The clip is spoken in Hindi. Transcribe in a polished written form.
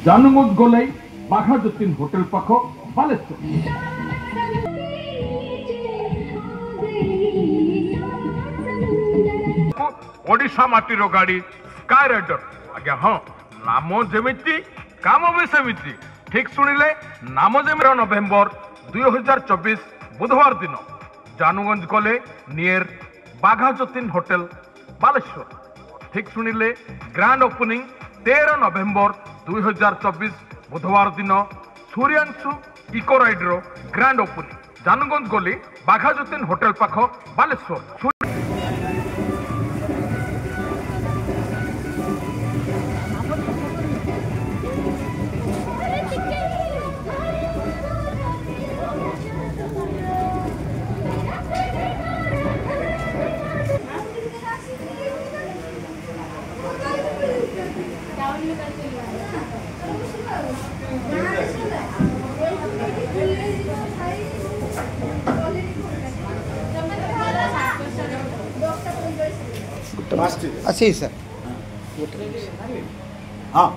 জানুগঞ্জ গলাই বাঘা যতীন হোটেল পাখ বালেশ্বর। ओडिशा माटीर गाड़ी स्काई राइडर आज्ञा हाँ नाम जमी काम भी सेमती ठीक शुणिले नाम जमी नवेम्बर 2024 बुधवार दिन जानुगंज गले नियर बाघा जतीन होटेल बालेश्वर ठीक शुणिले ग्रांड ओपनिंग 13 नवेम्बर 2024 बुधवार दिन Suryanshu eco rider grand opening Januganj गली बाघा जतीन होटेल पाख बालेश्वर। अच्छी सर हाँ